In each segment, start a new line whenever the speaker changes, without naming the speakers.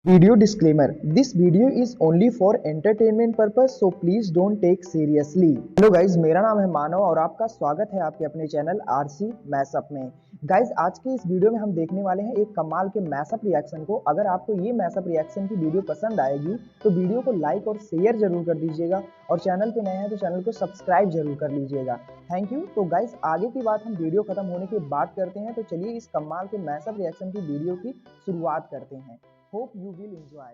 Video disclaimer: This video is only for entertainment purpose, so please don't take seriously. Hello guys, मेरा नाम है मानव और आपका स्वागत है आपके अपने चैनल आरसी मैशअप में। गाइज, आज के इस वीडियो में हम देखने वाले हैं एक कमाल के मैशअप रिएक्शन को। अगर आपको ये मैशअप रिएक्शन की वीडियो पसंद आएगी तो वीडियो को लाइक और शेयर जरूर कर दीजिएगा और चैनल पे नए हैं तो चैनल को सब्सक्राइब जरूर कर लीजिएगा। Thank you. तो गाइज, आगे की बात हम वीडियो खत्म होने के बाद करते हैं, तो चलिए इस कमाल के मैशअप रिएक्शन की वीडियो की शुरुआत करते हैं। Hope you will enjoy.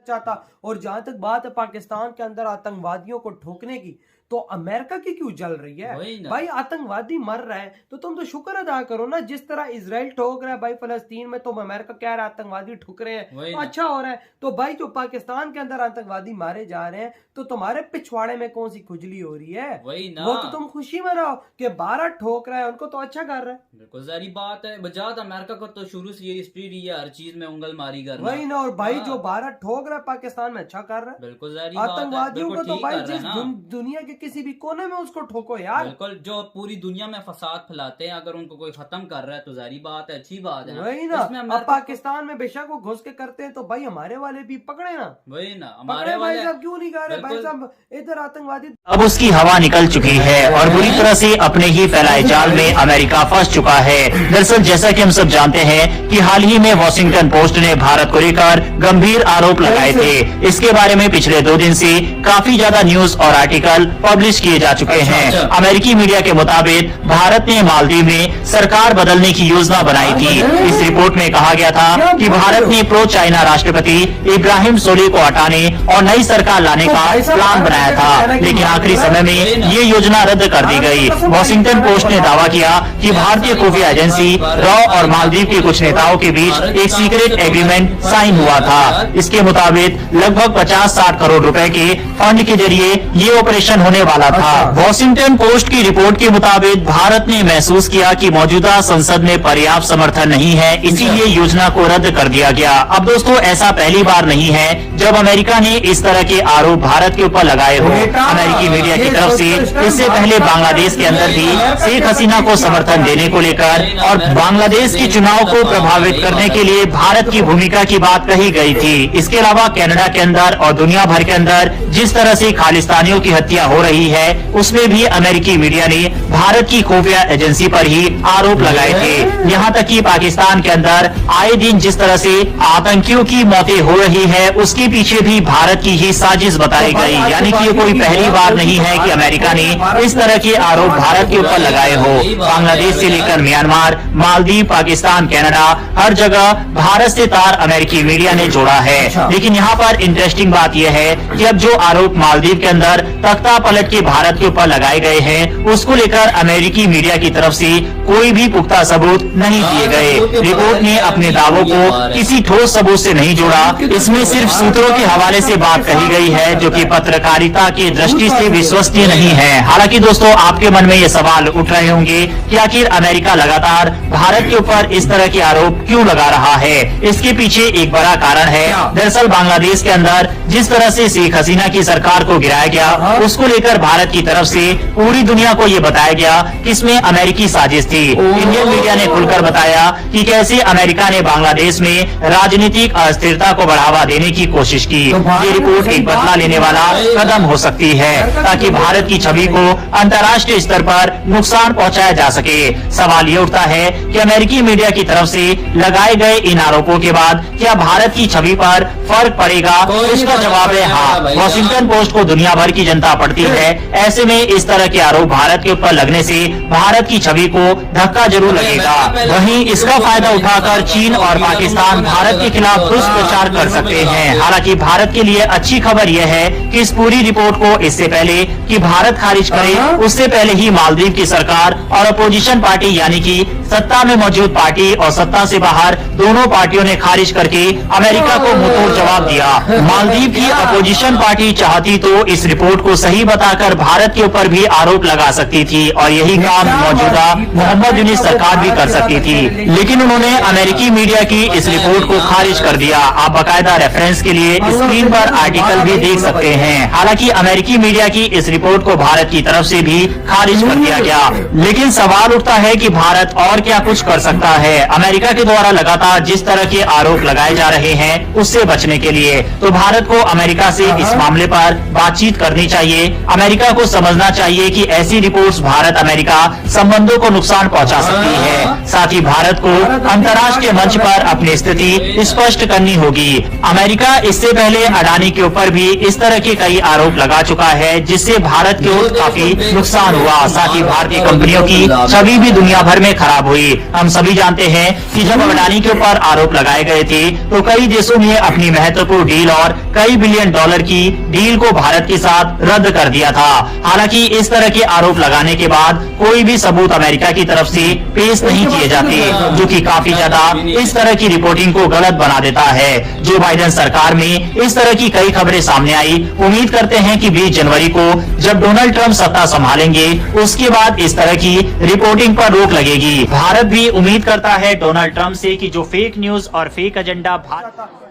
चाहता। और जहां तक बात है पाकिस्तान के अंदर आतंकवादियों को ठोकने की, तो अमेरिका की क्यों जल रही है? भाई आतंकवादी मर रहा है तो तुम तो शुक्र अदा करो ना। जिस तरह इजराइल ठोक रहा है भाई फलस्तीन में, तो अमेरिका कह रहा है आतंकवादी ठुक रहे हैं तो अच्छा हो रहा है। तो भाई जो पाकिस्तान के अंदर आतंकवादी मारे जा रहे हैं तो तुम्हारे पिछवाड़े में कौन सी खुजली हो रही है? वो तो तुम खुशी मनाओ कि 12 ठोक रहा है, उनको तो अच्छा कर रहा है।
बिल्कुल सारी बात है। बजात अमेरिका को तो शुरू से ये हिस्ट्री रही है, हर चीज में उंगल मारी कर
वही ना। और भाई जो 12 ठोक रहा है पाकिस्तान में अच्छा कर रहा है।
बिल्कुल सारी
आतंकवादियों को तो भाई जिस दुनिया के किसी भी कोने में उसको ठोको यार।
बिल्कुल, जो पूरी दुनिया में फसाद फैलाते हैं, अगर उनको कोई खत्म कर रहा है तो जारी बात है, अच्छी बात है।
वही ना। अब पाकिस्तान में बेशक वो घुस के करते हैं तो भाई हमारे वाले भी पकड़े ना।
वही ना, हमारे
भाई साहब क्यों नहीं कर रहे? भाई साहब इधर आतंकवादी
अब उसकी हवा निकल चुकी है और बुरी तरह से अपने ही फैलाए जाल में अमेरिका फंस चुका है। दरअसल जैसा कि हम सब जानते हैं कि हाल ही में वॉशिंगटन पोस्ट ने भारत को लेकर गंभीर आरोप लगाए थे। इसके बारे में पिछले 2 दिन से काफी ज्यादा न्यूज और आर्टिकल पब्लिश किए जा चुके हैं। अमेरिकी मीडिया के मुताबिक भारत ने मालदीव में सरकार बदलने की योजना बनाई थी। इस रिपोर्ट में कहा गया था कि भारत ने प्रो चाइना राष्ट्रपति इब्राहिम सोली को हटाने और नई सरकार लाने का प्लान बनाया था, लेकिन आखिरी समय में ये योजना रद्द कर दी गई। वॉशिंगटन पोस्ट ने दावा किया कि भारतीय खुफिया एजेंसी रॉ और मालदीव के कुछ नेताओं के बीच एक सीक्रेट एग्रीमेंट साइन हुआ था। इसके मुताबिक लगभग 50-60 करोड़ रुपए के फंड के जरिए ये ऑपरेशन होने वाला था। वॉशिंगटन पोस्ट की रिपोर्ट के मुताबिक भारत ने महसूस किया कि मौजूदा संसद में पर्याप्त समर्थन नहीं है, इसीलिए योजना को रद्द कर दिया गया। अब दोस्तों, ऐसा पहली बार नहीं है जब अमेरिका ने इस तरह के आरोप भारत के ऊपर लगाए हो। अमेरिकी मीडिया की तरफ से इससे पहले बांग्लादेश के अंदर भी शेख हसीना को समर्थन देने को लेकर और बांग्लादेश के चुनाव को प्रभावित करने के लिए भारत की भूमिका की बात कही गई थी। इसके अलावा कनाडा के अंदर और दुनिया भर के अंदर जिस तरह से खालिस्तानियों की हत्या हो रही है, उसमें भी अमेरिकी मीडिया ने भारत की खुफिया एजेंसी पर ही आरोप लगाए थे। यहाँ तक कि पाकिस्तान के अंदर आए दिन जिस तरह से आतंकियों की मौतें हो रही है, उसके पीछे भी भारत की ही साजिश बताई गई। यानी कि ये कोई पहली बार नहीं है कि अमेरिका ने इस तरह के आरोप भारत के ऊपर लगाए हो। बांग्लादेश से लेकर म्यांमार, मालदीव, पाकिस्तान, कनाडा, हर जगह भारत से तार अमेरिकी मीडिया ने जोड़ा है। लेकिन यहाँ पर इंटरेस्टिंग बात यह है कि अब जो आरोप मालदीव के अंदर तख्ता पलट के भारत के ऊपर लगाए गए हैं, उसको लेकर अमेरिकी मीडिया की तरफ से कोई भी पुख्ता सबूत नहीं दिए गए। रिपोर्ट ने अपने दावों को किसी ठोस सबूत से नहीं जोड़ा। इसमें सिर्फ सूत्रों के हवाले से बात कही गई है, जो कि पत्रकारिता की दृष्टि से विश्वसनीय नहीं है। हालांकि दोस्तों, आपके मन में ये सवाल उठ रहे होंगे कि आखिर अमेरिका लगातार भारत के ऊपर इस तरह के आरोप क्यों लगा रहा है? इसके पीछे एक बड़ा कारण है। दरअसल बांग्लादेश के अंदर जिस तरह से शेख हसीना की सरकार को गिराया गया, उसको लेकर भारत की तरफ से पूरी दुनिया को ये बताया गया कि इसमें अमेरिकी साजिश थी। इंडियन मीडिया ने खुलकर बताया कि कैसे अमेरिका ने बांग्लादेश में राजनीतिक अस्थिरता को बढ़ावा देने की कोशिश की। ये रिपोर्ट एक बदला लेने वाला कदम हो सकती है ताकि भारत की छवि को अंतर्राष्ट्रीय स्तर पर नुकसान पहुंचाया जा सके। सवाल ये उठता है कि अमेरिकी मीडिया की तरफ से लगाए गए इन आरोपों के बाद क्या भारत की छवि पर फर्क पड़ेगा? इसका जवाब है हाँ। वॉशिंगटन पोस्ट को दुनिया भर की जनता पढ़ती है। ऐसे में इस तरह के आरोप भारत के ऊपर लगने से भारत की छवि को धक्का जरूर लगेगा। वहीं इसका फायदा उठाकर चीन और पाकिस्तान भारत के खिलाफ दुष्प्रचार कर सकते हैं। हालांकि भारत के लिए अच्छी खबर यह है कि इस पूरी रिपोर्ट को इससे पहले कि भारत खारिज करे, उससे पहले ही मालदीव की सरकार और अपोजिशन पार्टी यानी कि सत्ता में मौजूद पार्टी और सत्ता से बाहर दोनों पार्टियों ने खारिज करके अमेरिका को मुंहतोड़ जवाब दिया। मालदीव की अपोजिशन पार्टी चाहती तो इस रिपोर्ट को सही बताकर भारत के ऊपर भी आरोप लगा सकती थी और यही काम मौजूदा मोहम्मद यूनिस सरकार भी कर सकती थी, लेकिन उन्होंने अमेरिकी मीडिया की इस रिपोर्ट को खारिज कर दिया। आप बाकायदा रेफरेंस के लिए स्क्रीन पर आर्टिकल भी देख सकते हैं। हालांकि अमेरिकी मीडिया की इस रिपोर्ट को भारत की तरफ से भी खारिज कर दिया गया, लेकिन सवाल उठता है कि भारत और क्या कुछ कर सकता है। अमेरिका के द्वारा लगातार जिस तरह के आरोप लगाए जा रहे हैं उससे बचने के लिए तो भारत को अमेरिका से इस मामले पर बातचीत करनी चाहिए। अमेरिका को समझना चाहिए कि ऐसी रिपोर्ट्स भारत अमेरिका संबंधों को नुकसान पहुंचा सकती है। साथ ही भारत को अंतर्राष्ट्रीय मंच पर अपनी स्थिति स्पष्ट करनी होगी। अमेरिका इससे पहले अडानी के ऊपर भी इस तरह के कई आरोप लगा चुका है, जिससे भारत को काफी नुकसान हुआ। साथ ही भारतीय कंपनियों की छवि भी दुनिया भर में खराब हुई। हम सभी जानते हैं कि जब अडानी के ऊपर आरोप लगाए गए थे तो कई देशों ने अपनी महत्वपूर्ण डील और कई बिलियन डॉलर की डील को भारत के साथ रद्द कर दिया था। हालांकि इस तरह के आरोप लगाने के बाद कोई भी सबूत अमेरिका की तरफ से पेश नहीं किए जाते, जो कि काफी ज्यादा इस तरह की रिपोर्टिंग को गलत बना देता है। जो बाइडेन सरकार में इस तरह की कई खबरें सामने आई, उम्मीद करते हैं कि 20 जनवरी को जब डोनाल्ड ट्रंप सत्ता संभालेंगे उसके बाद इस तरह की रिपोर्टिंग पर रोक लगेगी। भारत भी उम्मीद करता है डोनाल्ड ट्रंप से कि जो फेक न्यूज और फेक एजेंडा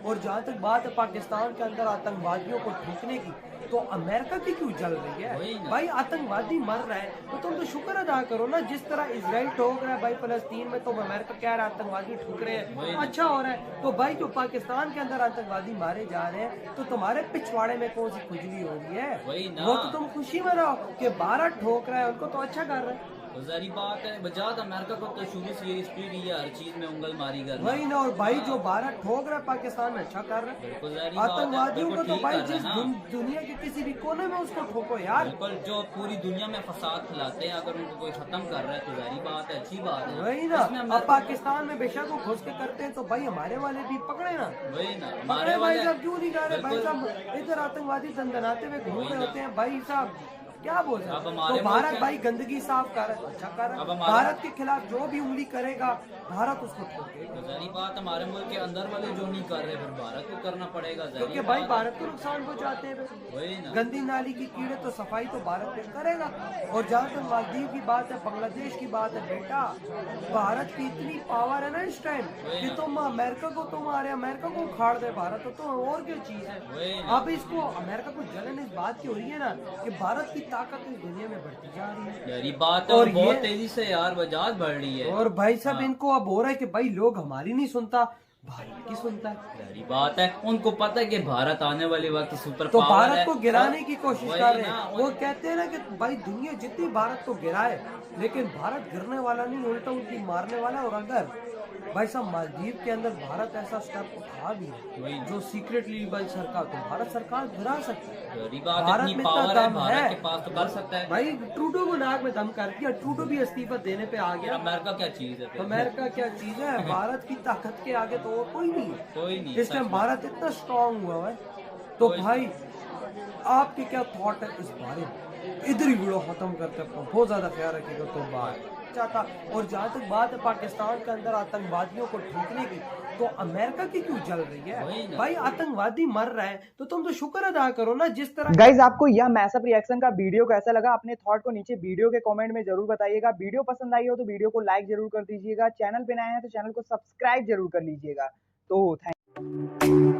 और जहाँ तक बात है पाकिस्तान के अंदर आतंकवादियों को ठोकने की, तो अमेरिका की क्यों जल रही है? भाई आतंकवादी मर रहा है तो तुम तो शुक्र अदा करो ना। जिस तरह इजराइल ठोक रहा है भाई फलस्तीन में, तो अमेरिका कह रहा है आतंकवादी ठोक रहे हैं, अच्छा हो रहा है। तो भाई जो पाकिस्तान के अंदर आतंकवादी मारे जा रहे हैं तो तुम्हारे पिछवाड़े में कौन सी खुजली हो रही है? वो तो तुम खुशी में रहो कि 12 ठोक रहा है, उनको तो अच्छा कर रहे हैं।
तो जारी बात है, बजात अमेरिका को तो शुरू से ये स्पीड है हर चीज में उंगल मारी कर
वही ना। और भाई जो 12 ठोक रहा है पाकिस्तान में अच्छा कर रहा है। आतंकवादियों को तो भाई जिस दुनिया के किसी भी कोने में उसको ठोको यार।
बिल्कुल, जो पूरी दुनिया में फसाद फैलाते हैं अगर उनको कोई खत्म कर रहा है तो जारी बात है, अच्छी बात है।
वही ना। अब पाकिस्तान में बेशक वो घुस के करते हैं तो भाई हमारे वाले भी पकड़े ना।
वही ना,
हमारे भाई साहब क्यों नहीं कर रहे? भाई साहब इधर आतंकवादी दंदनाते हुए घूम रहे होते हैं भाई साहब, क्या बोल रहे हैं? तो भारत भाई गंदगी साफ कर रहा है, अच्छा कर रहा है। भारत के खिलाफ जो भी उंगली करेगा भारत उसको ठोकेगा।
जारी बात, हमारे मुल्क के अंदर वाले जो नहीं कर रहे फिर भारत को करना पड़ेगा,
क्योंकि भाई भारत को नुकसान पहुंचाते हैं।
वही ना,
गंदी नाली की कीड़े तो सफाई तो भारत पे करेगा। और जहाँ तक मालदीव की बात है, बांग्लादेश की बात है, बेटा भारत की इतनी पावर है ना इस टाइम कि तुम अमेरिका को अमेरिका को उखाड़ दे भारत, तो और क्या चीज है। अब इसको अमेरिका को जलन इस बात की हो रही है ना कि भारत की ताकत इस दुनिया में बढ़ती जा रही है।
यारी बात है, और बहुत तेजी से यार वजाहत बढ़ रही है।
और भाई साहब इनको अब हो रहा है कि भाई लोग हमारी नहीं सुनता, भारत की सुनता है।
यारी बात है, उनको पता है कि भारत आने वाले वक्त सुपर
तो
पावर
भारत को गिराने की कोशिश कर रहे हैं। वो
वही
कहते हैं ना कि भाई दुनिया जितनी भारत को गिराए लेकिन भारत गिरने वाला नहीं, उल्टा उनकी मारने वाला। और अगर भाई साहब मालदीव के अंदर भारत ऐसा स्टेप उठा भी है जो सीक्रेटली भाई सरकार, तो भारत सरकार गिरा सकती है। भारत में इतना दम है
के पास तो कर सकता है।
भाई ट्रूडो को नाक में दम कर दिया, ट्रूडो भी इस्तीफा देने पे आ गया।
अमेरिका क्या चीज है?
अमेरिका क्या चीज है? भारत की ताकत के आगे तो और कोई नहीं है।
कोई नहीं।
इस टाइम भारत इतना स्ट्रांग हुआ है। तो भाई आपके क्या थॉट है इस बारे में? इधर ही वीडियो खत्म करते हैं, बहुत ज्यादा ख्याल रखिएगा। तो बाय चाहता। और जहाँ तक बात है पाकिस्तान के अंदर आतंकवादियों को ठोकने की, तो अमेरिका की क्यों जल रही है? भाई आतंकवादी मर रहा है तो तुम तो शुक्र अदा करो ना। जिस तरह
गाइज आपको यह मैसअप रिएक्शन का वीडियो कैसा लगा, अपने थॉट को नीचे वीडियो के कमेंट में जरूर बताइएगा। वीडियो पसंद आई हो तो वीडियो को लाइक जरूर कर दीजिएगा। चैनल पे नए हैं तो चैनल को सब्सक्राइब जरूर कर लीजिएगा। तो थैंक